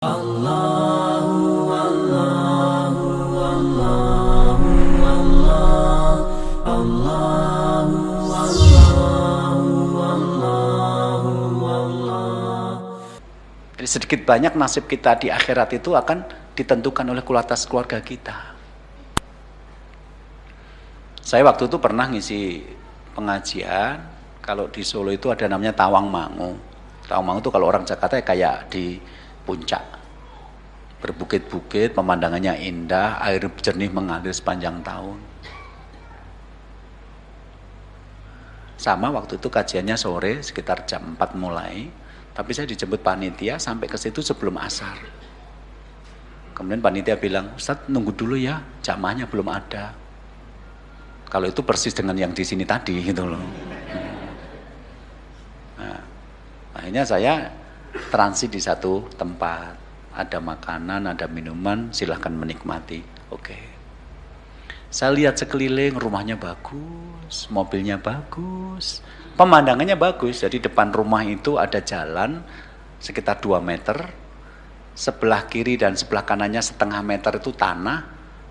Allahu Allahu Allahu Allah Allahu Allahu Allahu Allah. Jadi sedikit banyak nasib kita di akhirat itu akan ditentukan oleh kualitas keluarga kita. Saya waktu itu pernah ngisi pengajian, kalau di Solo itu ada namanya Tawangmangu. Tawangmangu itu kalau orang Jakarta kayak di puncak, berbukit-bukit, pemandangannya indah, air jernih mengalir sepanjang tahun. Sama waktu itu kajiannya sore sekitar jam 4 mulai, tapi saya dijemput panitia sampai ke situ sebelum asar. Kemudian panitia bilang, "Ustadz nunggu dulu ya, jamaahnya belum ada." Kalau itu persis dengan yang di sini tadi gitu loh. Nah, akhirnya saya transit di satu tempat, ada makanan, ada minuman, silahkan menikmati. Oke. Saya lihat sekeliling, rumahnya bagus, mobilnya bagus, pemandangannya bagus. Jadi depan rumah itu ada jalan sekitar 2 meter, sebelah kiri dan sebelah kanannya setengah meter itu tanah.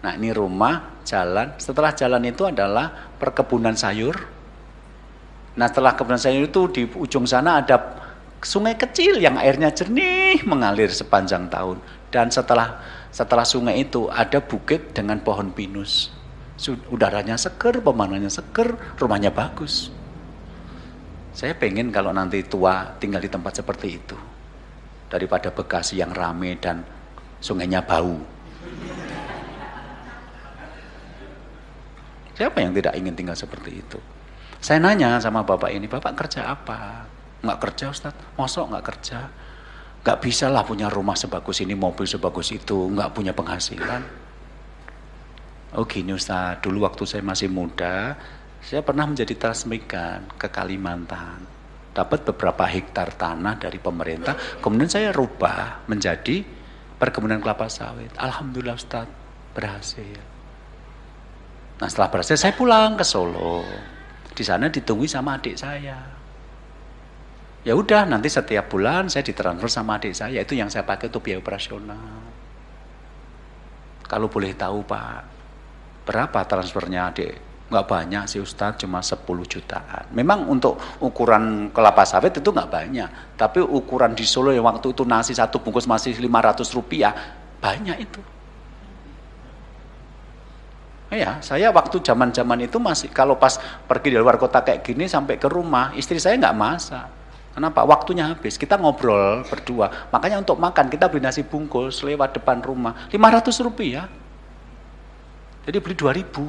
Nah ini rumah, jalan, setelah jalan itu adalah perkebunan sayur. Nah setelah kebunan sayur itu di ujung sana ada sungai kecil yang airnya jernih mengalir sepanjang tahun. Dan setelah sungai itu ada bukit dengan pohon pinus. Udaranya seger, pemandangannya seger, rumahnya bagus. Saya pengen kalau nanti tua tinggal di tempat seperti itu, daripada Bekasi yang rame dan sungainya bau. Siapa yang tidak ingin tinggal seperti itu? Saya nanya sama bapak ini, "Bapak kerja apa?" "Nggak kerja Ustaz." "Mosok nggak kerja?" "Nggak bisa lah punya rumah sebagus ini, mobil sebagus itu, nggak punya penghasilan." "Oh gini Ustaz, dulu waktu saya masih muda, saya pernah menjadi transmigran ke Kalimantan. Dapat beberapa hektar tanah dari pemerintah, kemudian saya rubah menjadi perkebunan kelapa sawit. Alhamdulillah Ustaz, berhasil." Nah setelah berhasil saya pulang ke Solo. Di sana ditunggu sama adik saya. Ya udah, nanti setiap bulan saya ditransfer sama adik saya, itu yang saya pakai untuk biaya operasional. Kalau boleh tahu Pak, berapa transfernya adik? Nggak banyak sih Ustadz, cuma 10 jutaan. Memang untuk ukuran kelapa sawit itu nggak banyak, tapi ukuran di Solo yang waktu itu nasi satu bungkus masih 500 rupiah, banyak itu. Ya, saya waktu zaman-zaman itu masih, kalau pas pergi dari luar kota kayak gini sampai ke rumah, istri saya nggak masak. Kenapa? Waktunya habis. Kita ngobrol berdua. Makanya untuk makan kita beli nasi bungkus lewat depan rumah, 500 rupiah. Jadi beli 2000.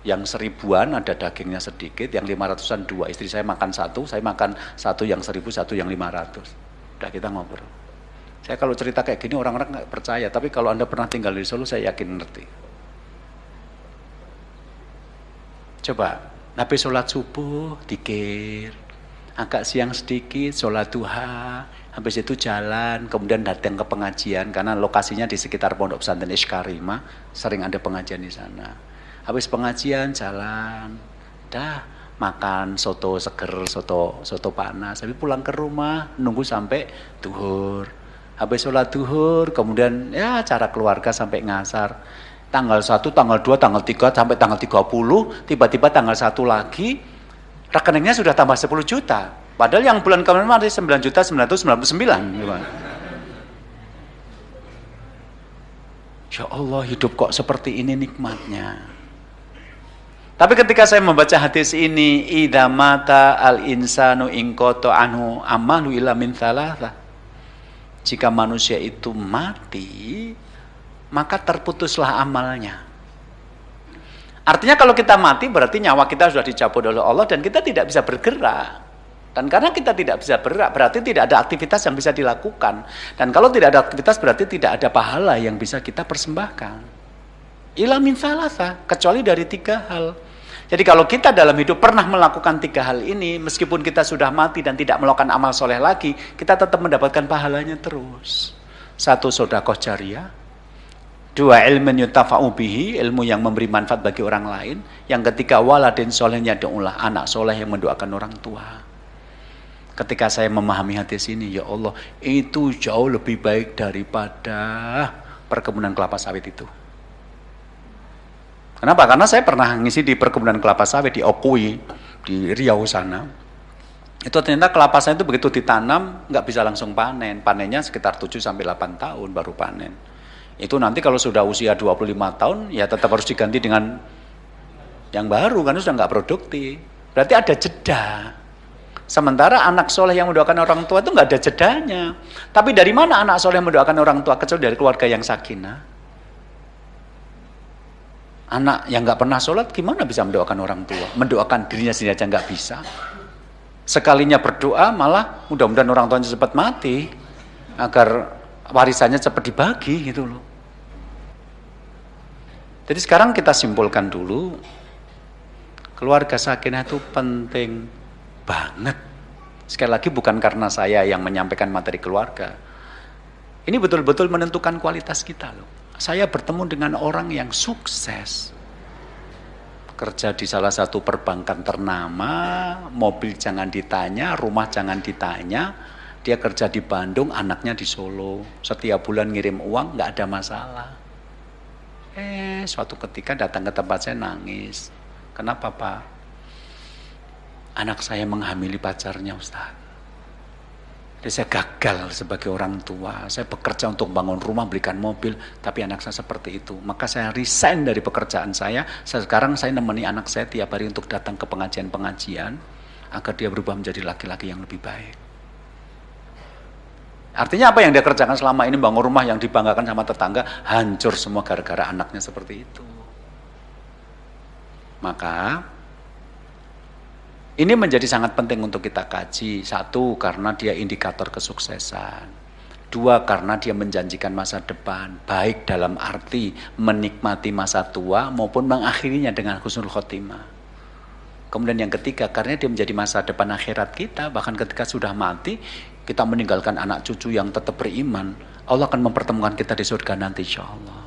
Yang 1000-an ada dagingnya sedikit, yang 500-an 2. Istri saya makan 1, saya makan 1 yang 1000, 1 yang 500. Udah kita ngobrol. Saya kalau cerita kayak gini orang-orang nggak percaya, tapi kalau Anda pernah tinggal di Solo saya yakin ngerti. Coba, habis sholat subuh dikir, agak siang sedikit sholat duha, habis itu jalan, kemudian datang ke pengajian karena lokasinya di sekitar Pondok Pesantren Isykarima, sering ada pengajian di sana. Habis pengajian jalan, dah makan soto seger, soto panas, tapi pulang ke rumah nunggu sampai duhur. Habis sholat duhur, kemudian ya acara keluarga sampai ngasar. Tanggal 1, tanggal 2, tanggal 3, sampai tanggal 30, tiba-tiba tanggal 1 lagi, rekeningnya sudah tambah 10 juta. Padahal yang bulan kemarin masih 9.999. Ya Allah, hidup kok seperti ini nikmatnya. Tapi ketika saya membaca hadis ini, idza mata al-insanu inqata anhu amalu illa min thalatha. Jika manusia itu mati, maka terputuslah amalnya. Artinya kalau kita mati berarti nyawa kita sudah dicabut oleh Allah dan kita tidak bisa bergerak. Dan karena kita tidak bisa bergerak berarti tidak ada aktivitas yang bisa dilakukan. Dan kalau tidak ada aktivitas berarti tidak ada pahala yang bisa kita persembahkan. Illa min thalatha, kecuali dari 3 hal. Jadi kalau kita dalam hidup pernah melakukan 3 hal ini, meskipun kita sudah mati dan tidak melakukan amal soleh lagi, kita tetap mendapatkan pahalanya terus. 1, sedekah jariyah. 2, ilmun yuntafa'u bihi, ilmu yang memberi manfaat bagi orang lain. Yang ketiga, waladin solehnya yad'ulah, anak soleh yang mendoakan orang tua. Ketika saya memahami hadis ini, ya Allah, itu jauh lebih baik daripada perkebunan kelapa sawit itu. Kenapa? Karena saya pernah ngisi di perkebunan kelapa sawit di Okui, di Riau sana. Itu ternyata kelapa sawit itu begitu ditanam, nggak bisa langsung panen. Panennya sekitar 7-8 tahun baru panen. Itu nanti kalau sudah usia 25 tahun, ya tetap harus diganti dengan yang baru, karena sudah nggak produktif. Berarti ada jeda. Sementara anak soleh yang mendoakan orang tua itu nggak ada jedanya. Tapi dari mana anak soleh mendoakan orang tua kecuali dari keluarga yang sakinah? Anak yang nggak pernah sholat gimana bisa mendoakan orang tua? Mendoakan dirinya sendiri aja nggak bisa. Sekalinya berdoa malah mudah-mudahan orang tuanya cepat mati agar warisannya cepat dibagi gitu loh. Jadi sekarang kita simpulkan dulu, keluarga sakinah itu penting banget. Sekali lagi bukan karena saya yang menyampaikan materi keluarga. Ini betul-betul menentukan kualitas kita loh. Saya bertemu dengan orang yang sukses. Kerja di salah satu perbankan ternama, mobil jangan ditanya, rumah jangan ditanya. Dia kerja di Bandung, anaknya di Solo. Setiap bulan ngirim uang, nggak ada masalah. Suatu ketika datang ke tempat saya nangis. Kenapa Pak? Anak saya menghamili pacarnya Ustaz. Jadi saya gagal sebagai orang tua. Saya bekerja untuk bangun rumah, belikan mobil, tapi anak saya seperti itu. Maka saya resign dari pekerjaan saya. Sekarang saya nemeni anak saya tiap hari untuk datang ke pengajian-pengajian agar dia berubah menjadi laki-laki yang lebih baik. Artinya apa yang dia kerjakan selama ini, bangun rumah yang dibanggakan sama tetangga, hancur semua gara-gara anaknya seperti itu. Maka ini menjadi sangat penting untuk kita kaji. Satu, karena dia indikator kesuksesan. Dua, karena dia menjanjikan masa depan, baik dalam arti menikmati masa tua maupun mengakhirinya dengan husnul khotimah. Kemudian yang ketiga, karena dia menjadi masa depan akhirat kita, bahkan ketika sudah mati, kita meninggalkan anak cucu yang tetap beriman, Allah akan mempertemukan kita di surga nanti, insya Allah.